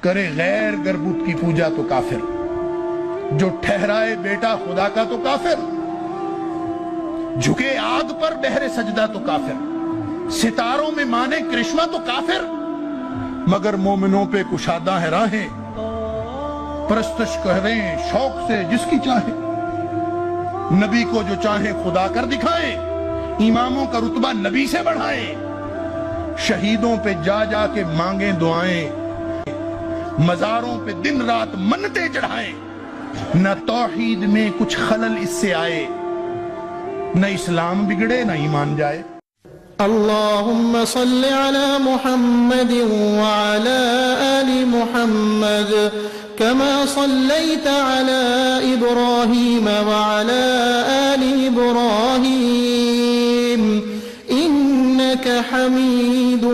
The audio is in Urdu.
کرے غیر گربت کی پوجا تو کافر، جو ٹھہرائے بیٹا خدا کا تو کافر، جھکے آگ پر بہرے سجدہ تو کافر، ستاروں میں مانے کرشمہ تو کافر، مگر مومنوں پہ کشادہ ہے راہیں، پرستش کریں شوق سے جس کی چاہے، نبی کو جو چاہیں خدا کر دکھائیں، اماموں کا رتبہ نبی سے بڑھائیں، شہیدوں پہ جا جا کے مانگیں دعائیں، مزاروں پہ دن رات منتیں چڑھائیں، نہ توحید میں کچھ خلل اس سے آئے، نہ اسلام بگڑے نہ ایمان جائے۔ اللهم صل على محمد وعلى آل محمد كما صليت على إبراهيم وعلى آل إبراهيم